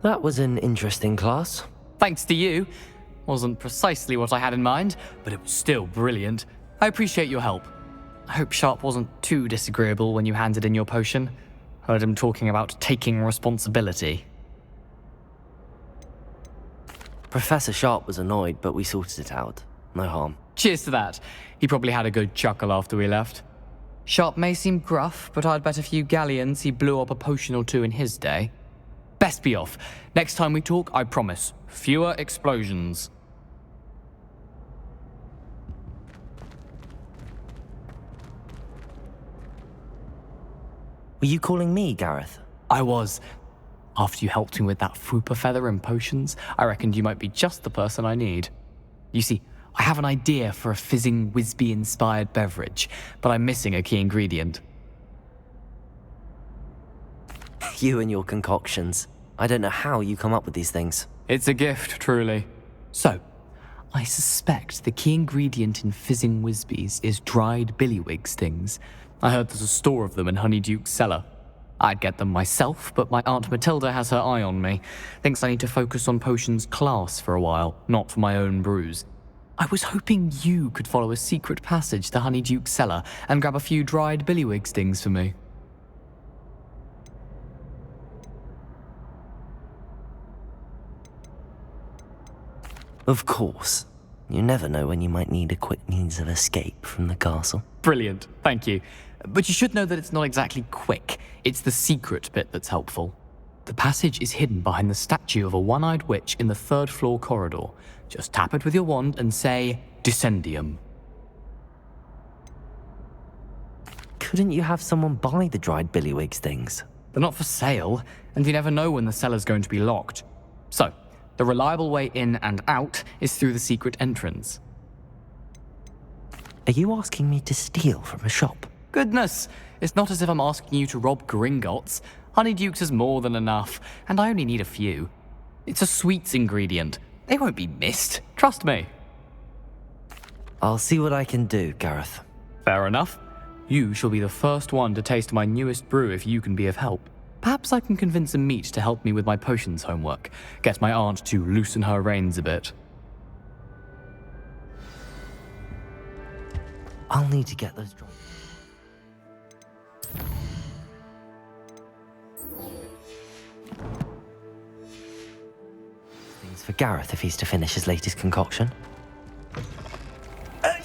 That was an interesting class. Thanks to you. Wasn't precisely what I had in mind, but it was still brilliant. I appreciate your help. I hope Sharp wasn't too disagreeable when you handed in your potion. Heard him talking about taking responsibility. Professor Sharp was annoyed, but we sorted it out. No harm. Cheers to that. He probably had a good chuckle after we left. Sharp may seem gruff, but I'd bet a few galleons he blew up a potion or two in his day. Best be off. Next time we talk, I promise, fewer explosions. Were you calling me, Gareth? I was. After you helped me with that Fupa feather and potions, I reckoned you might be just the person I need. You see, I have an idea for a fizzing Whizbee-inspired beverage, but I'm missing a key ingredient. You and your concoctions. I don't know how you come up with these things. It's a gift, truly. So, I suspect the key ingredient in fizzing Whizbees is dried billywig stings. I heard there's a store of them in Honeyduke's cellar. I'd get them myself, but my Aunt Matilda has her eye on me. Thinks I need to focus on potions class for a while, not for my own brews. I was hoping you could follow a secret passage to Honeyduke's cellar and grab a few dried billywig stings for me. Of course. You never know when you might need a quick means of escape from the castle. Brilliant, thank you. But you should know that it's not exactly quick. It's the secret bit that's helpful. The passage is hidden behind the statue of a one-eyed witch in the third-floor corridor. Just tap it with your wand and say, Descendium. Couldn't you have someone buy the dried billywig stings? They're not for sale, and you never know when the cellar's going to be locked. So, the reliable way in and out is through the secret entrance. Are you asking me to steal from a shop? Goodness, it's not as if I'm asking you to rob Gringotts. Honeyduke's is more than enough, and I only need a few. It's a sweets ingredient. They won't be missed, trust me. I'll see what I can do, Gareth. Fair enough. You shall be the first one to taste my newest brew if you can be of help. Perhaps I can convince a meat to help me with my potions homework. Get my aunt to loosen her reins a bit. I'll need to get those drops. Things for Gareth if he's to finish his latest concoction.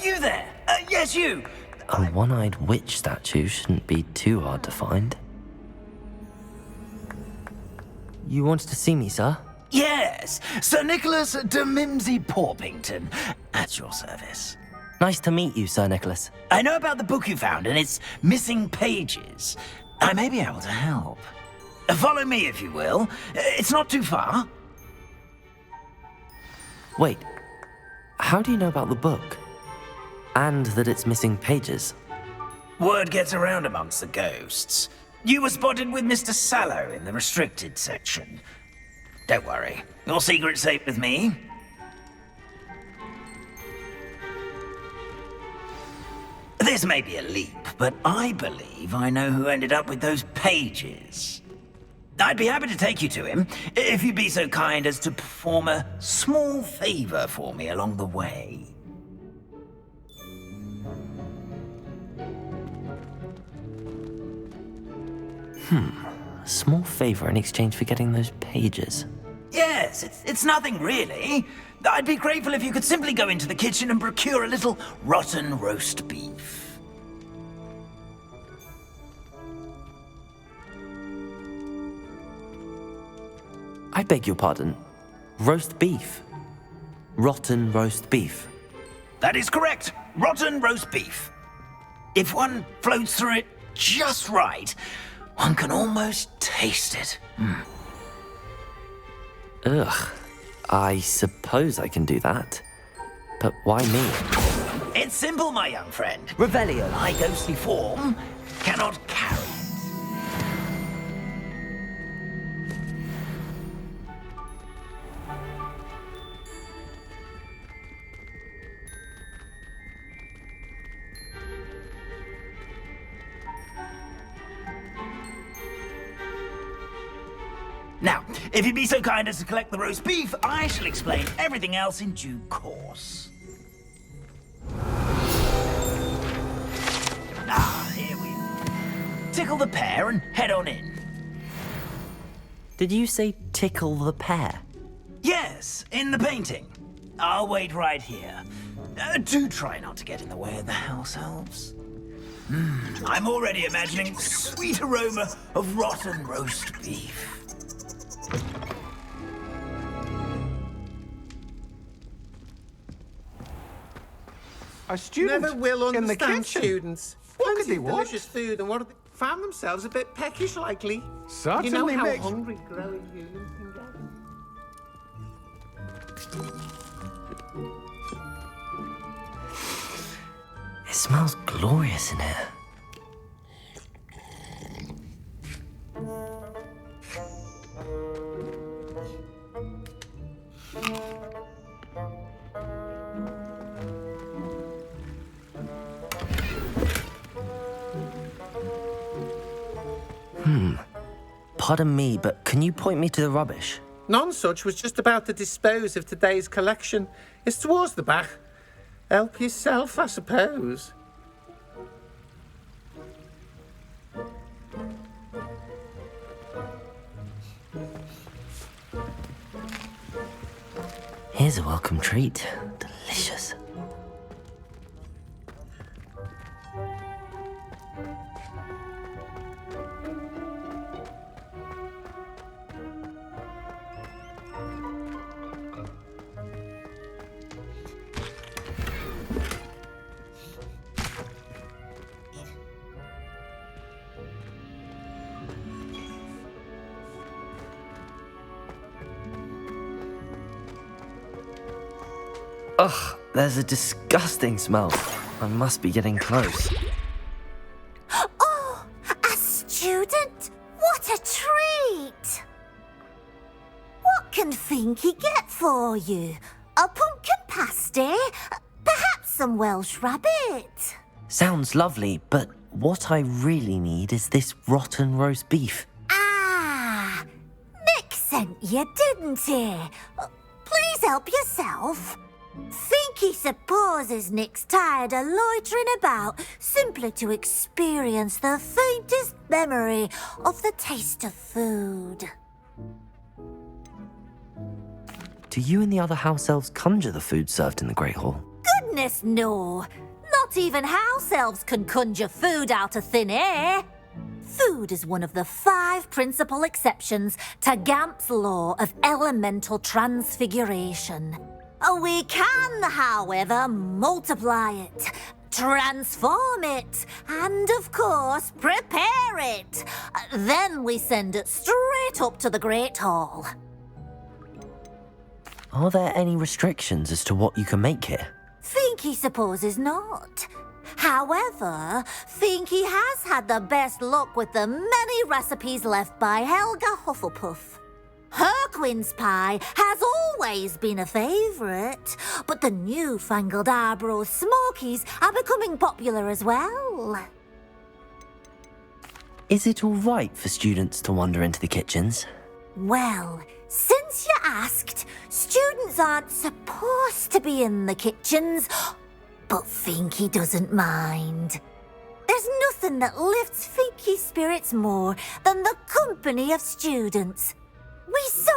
You there? Yes, you! A one-eyed witch statue shouldn't be too hard to find. You wanted to see me, sir? Yes, Sir Nicholas de Mimsy Porpington, at your service. Nice to meet you, Sir Nicholas. I know about the book you found and its missing pages. I may be able to help. Follow me, if you will. It's not too far. Wait, how do you know about the book? And that it's missing pages? Word gets around amongst the ghosts. You were spotted with Mr. Sallow in the restricted section. Don't worry, your secret's safe with me. This may be a leap, but I believe I know who ended up with those pages. I'd be happy to take you to him, if you'd be so kind as to perform a small favor for me along the way. A small favor in exchange for getting those pages. Yes, it's nothing really. I'd be grateful if you could simply go into the kitchen and procure a little rotten roast beef. I beg your pardon. Roast beef. Rotten roast beef. That is correct. Rotten roast beef. If one floats through it just right, one can almost taste it. Ugh. I suppose I can do that. But why me? It's simple, my young friend. Revelio. My ghostly form cannot carry it. Now, If you'd be so kind as to collect the roast beef, I shall explain everything else in due course. Here we are. Tickle the pear and head on in. Did you say tickle the pear? Yes, in the painting. I'll wait right here. Do try not to get in the way of the house elves. I'm already imagining sweet aroma of rotten roast beef. A student Never will in the understand kitchen. students. What Plenty could they of want? delicious food, and what found themselves a bit peckish, likely. Certainly you know how makes- hungry growing humans can get. It smells glorious in here. Pardon me, but can you point me to the rubbish? None such was just about to dispose of today's collection. It's towards the back. Help yourself, I suppose. Here's a welcome treat. Delicious. Ugh, there's a disgusting smell. I must be getting close. Oh, a student? What a treat! What can Finky get for you? A pumpkin pasty? Perhaps some Welsh rabbit? Sounds lovely, but what I really need is this rotten roast beef. Ah, Nick sent you, didn't he? Please help yourself. Finky supposes Nick's tired of loitering about simply to experience the faintest memory of the taste of food. Do you and the other house elves conjure the food served in the Great Hall? Goodness, no. Not even house elves can conjure food out of thin air. Food is one of the 5 principal exceptions to Gamp's law of elemental transfiguration. We can, however, multiply it, transform it, and, of course, prepare it. Then we send it straight up to the Great Hall. Are there any restrictions as to what you can make here? Finky supposes not. However, Finky has had the best luck with the many recipes left by Helga Hufflepuff. Her quince pie has always been a favourite, but the newfangled Arbroath Smokies are becoming popular as well. Is it all right for students to wander into the kitchens? Well, since you asked, students aren't supposed to be in the kitchens, but Finky doesn't mind. There's nothing that lifts Finky's spirits more than the company of students. We so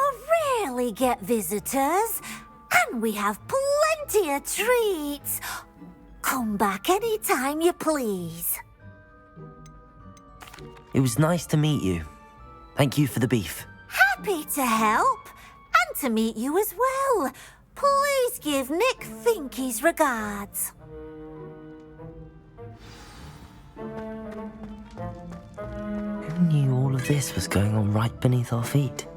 rarely get visitors, and we have plenty of treats. Come back any time you please. It was nice to meet you. Thank you for the beef. Happy to help, and to meet you as well. Please give Nick Finky's regards. Who knew all of this was going on right beneath our feet?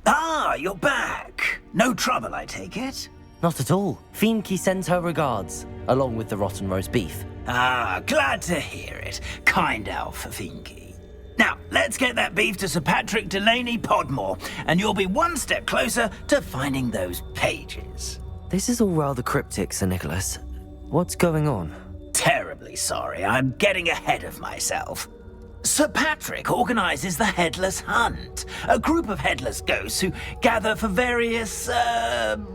Ah, you're back. No trouble, I take it? Not at all. Fienke sends her regards, along with the rotten roast beef. Ah, glad to hear it. Kind elf, Finky. Now, let's get that beef to Sir Patrick Delaney Podmore, and you'll be one step closer to finding those pages. This is all rather cryptic, Sir Nicholas. What's going on? Terribly sorry, I'm getting ahead of myself. Sir Patrick organises the Headless Hunt, a group of headless ghosts who gather for various,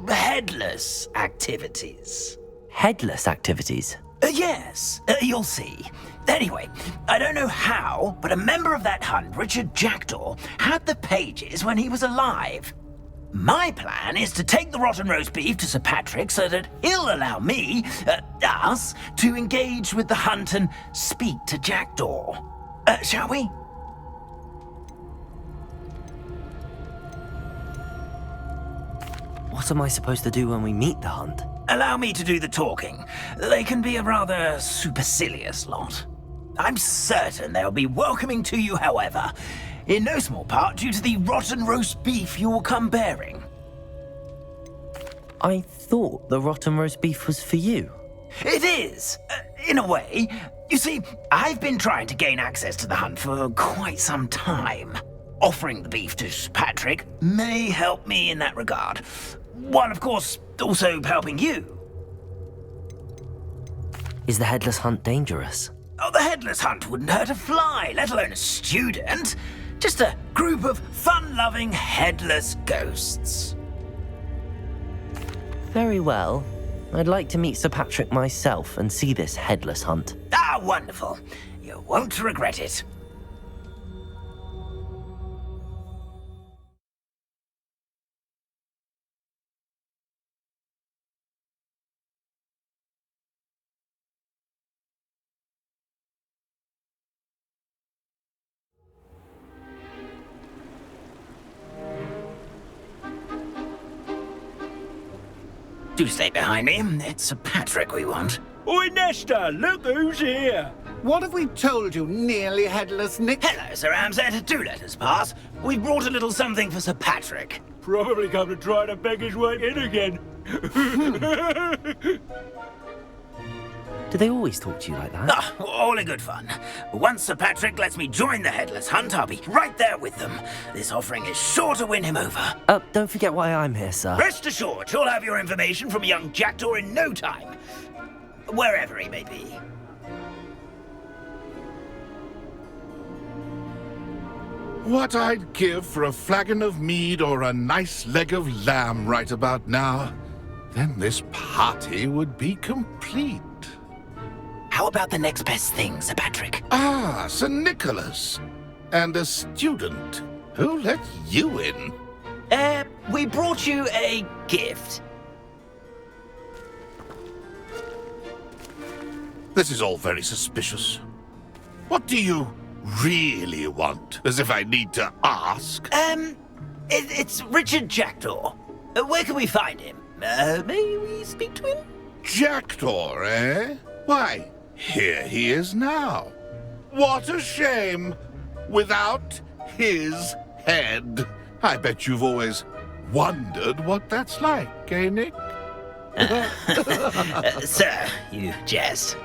headless activities. Headless activities? Yes, you'll see. Anyway, I don't know how, but a member of that hunt, Richard Jackdaw, had the pages when he was alive. My plan is to take the rotten roast beef to Sir Patrick so that he'll allow me, us, to engage with the hunt and speak to Jackdaw. Shall we? What am I supposed to do when we meet the hunt? Allow me to do the talking. They can be a rather supercilious lot. I'm certain they'll be welcoming to you, however, in no small part due to the rotten roast beef you will come bearing. I thought the rotten roast beef was for you. It is, in a way. You see, I've been trying to gain access to the hunt for quite some time. Offering the beef to Patrick may help me in that regard. While, of course, also helping you. Is the headless hunt dangerous? Oh, the Headless Hunt wouldn't hurt a fly, let alone a student. Just a group of fun-loving headless ghosts. Very well. I'd like to meet Sir Patrick myself and see this headless hunt. Ah, wonderful. You won't regret it. Do stay behind me. It's Sir Patrick we want. Oi, Nesta, look who's here. What have we told you, nearly headless Nick? Hello, Sir Ramsay. Do let us pass. We've brought a little something for Sir Patrick. Probably come to try to beg his way in again. Do they always talk to you like that? Ah, all in good fun. Once Sir Patrick lets me join the Headless Hunt, I'll be right there with them. This offering is sure to win him over. Don't forget why I'm here, sir. Rest assured, you'll have your information from young Jackdaw in no time. Wherever he may be. What I'd give for a flagon of mead or a nice leg of lamb right about now. Then this party would be complete. How about the next best thing, Sir Patrick? Ah, Sir Nicholas. And a student. Who let you in? We brought you a gift. This is all very suspicious. What do you really want? As if I need to ask. It's Richard Jackdaw. Where can we find him? May we speak to him? Jackdaw, eh? Why, here he is now. What a shame. Without his head. I bet you've always wondered what that's like, eh, Nick? Sir, you jest.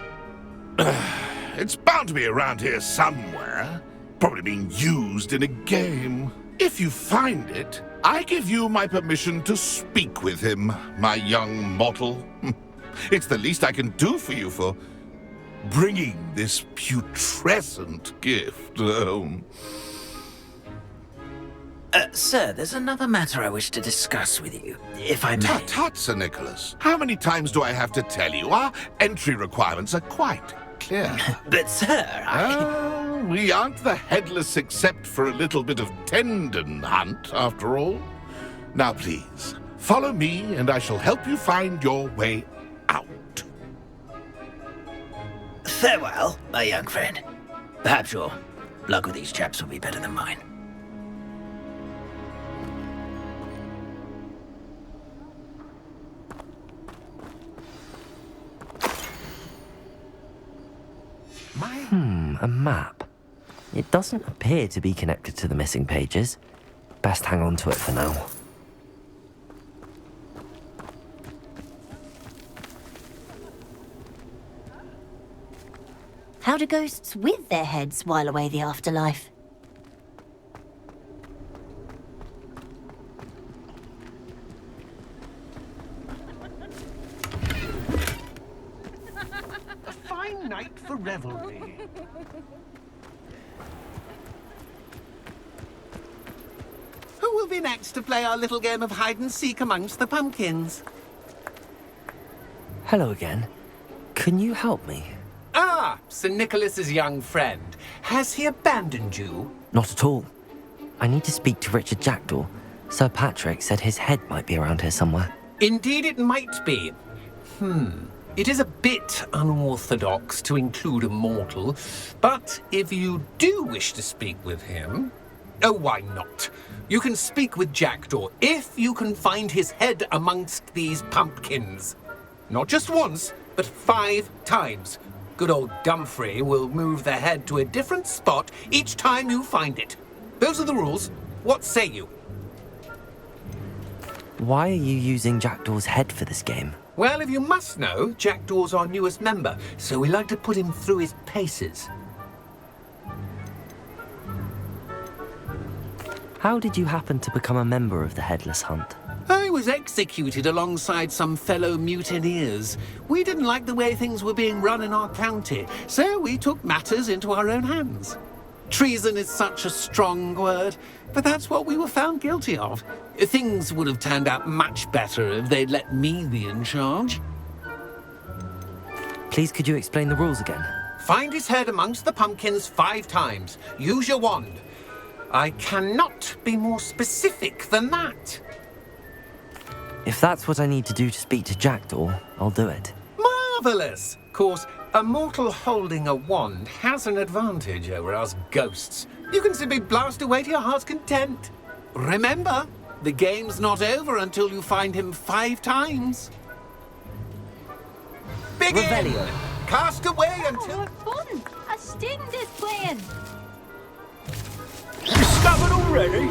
It's bound to be around here somewhere. Probably being used in a game. If you find it, I give you my permission to speak with him, my young mortal. It's the least I can do for you for bringing this putrescent gift home. Sir, there's another matter I wish to discuss with you, if I may. Tut, tut, Sir Nicholas. How many times do I have to tell you? Our entry requirements are quite clear. But, sir, We aren't the Headless except for a little bit of tendon hunt, after all. Now, please, follow me, and I shall help you find your way out. Farewell, my young friend. Perhaps your luck with these chaps will be better than mine. A map. It doesn't appear to be connected to the missing pages. Best hang on to it for now. How do ghosts with their heads while away the afterlife? Who will be next to play our little game of hide and seek amongst the pumpkins? Hello again. Can you help me? Ah, Sir Nicholas's young friend. Has he abandoned you? Not at all. I need to speak to Richard Jackdaw. Sir Patrick said his head might be around here somewhere. Indeed it might be. It is a bit unorthodox to include a mortal, but if you do wish to speak with him... Oh, why not? You can speak with Jackdaw if you can find his head amongst these pumpkins. Not just once, but 5 times. Good old Dumfrey will move the head to a different spot each time you find it. Those are the rules. What say you? Why are you using Jackdaw's head for this game? Well, if you must know, Jackdaw's our newest member, so we like to put him through his paces. How did you happen to become a member of the Headless Hunt? I was executed alongside some fellow mutineers. We didn't like the way things were being run in our county, so we took matters into our own hands. Treason is such a strong word, but that's what we were found guilty of. Things would have turned out much better if they'd let me be in charge. Please, could you explain the rules again? Find his head amongst the pumpkins 5 times. Use your wand. I cannot be more specific than that. If that's what I need to do to speak to Jackdaw, I'll do it. Marvellous! Of course, a mortal holding a wand has an advantage over us ghosts. You can simply blast away to your heart's content. Remember, the game's not over until you find him 5 times. Begin! Revelio. Cast away until... what fun! A student is playing! Discovered already?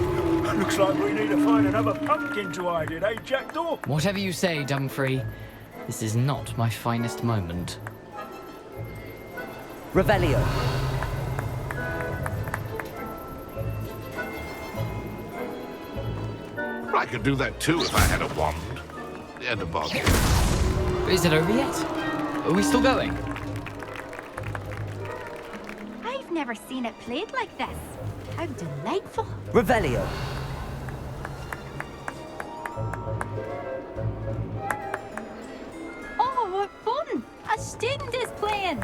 Looks like we need to find another pumpkin to hide in, eh, Jackdaw? Whatever you say, Dumfrey. This is not my finest moment. Revelio. I could do that too if I had a wand. And a bog. Is it over yet? Are we still going? I've never seen it played like this. How delightful! Revelio. Oh, what fun! A student is playing!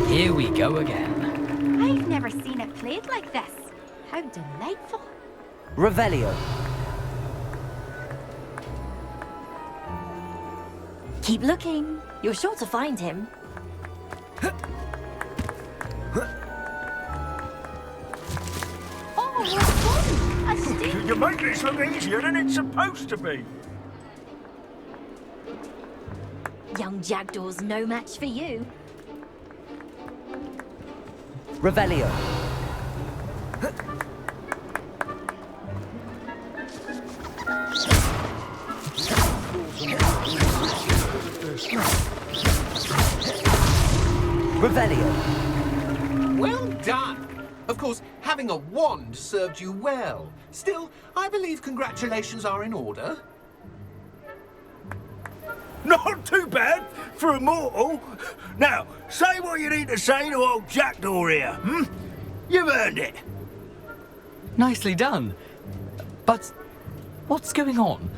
Here we go again. I've never seen it played like this. How delightful! Revelio. Keep looking. You're sure to find him. Oh, what fun! A student... You make this look easier than it's supposed to be. Young Jackdaw's no match for you. Revelio. Revelio. Well done! Of course, having a wand served you well. Still, I believe congratulations are in order. Not too bad for a mortal. Now, say what you need to say to old Jackdaw here, You've earned it. Nicely done. But what's going on?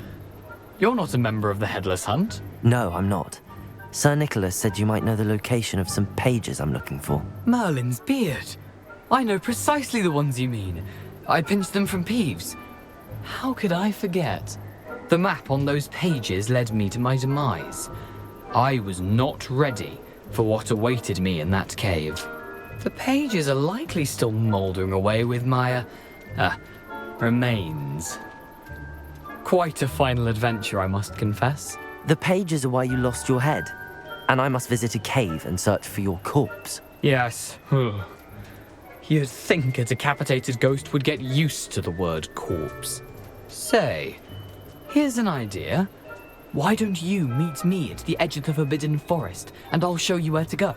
You're not a member of the Headless Hunt. No, I'm not. Sir Nicholas said you might know the location of some pages I'm looking for. Merlin's beard. I know precisely the ones you mean. I pinched them from Peeves. How could I forget? The map on those pages led me to my demise. I was not ready for what awaited me in that cave. The pages are likely still mouldering away with my, remains. Quite a final adventure, I must confess. The pages are why you lost your head, and I must visit a cave and search for your corpse. Yes. You'd think a decapitated ghost would get used to the word corpse. Say, here's an idea. Why don't you meet me at the edge of the Forbidden Forest, and I'll show you where to go?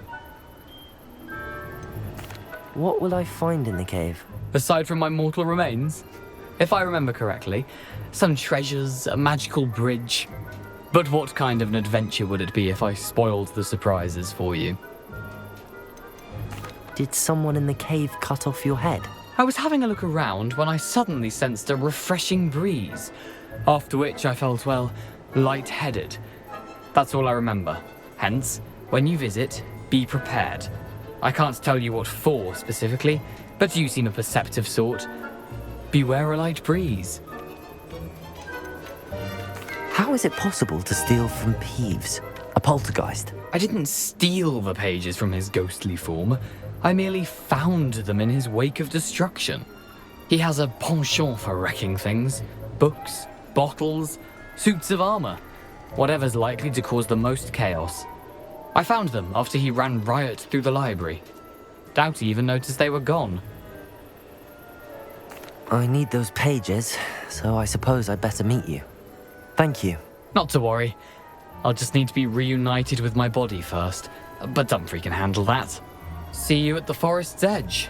What will I find in the cave? Aside from my mortal remains, if I remember correctly, some treasures, a magical bridge. But what kind of an adventure would it be if I spoiled the surprises for you? Did someone in the cave cut off your head? I was having a look around when I suddenly sensed a refreshing breeze, after which I felt, well, lightheaded. That's all I remember. Hence, when you visit, be prepared. I can't tell you what for specifically, but you seem a perceptive sort. Beware a light breeze. How is it possible to steal from Peeves, a poltergeist? I didn't steal the pages from his ghostly form. I merely found them in his wake of destruction. He has a penchant for wrecking things. Books, bottles, suits of armor. Whatever's likely to cause the most chaos. I found them after he ran riot through the library. Doubt he even noticed they were gone. I need those pages, so I suppose I'd better meet you. Thank you. Not to worry. I'll just need to be reunited with my body first. But Dumfries can handle that. See you at the forest's edge.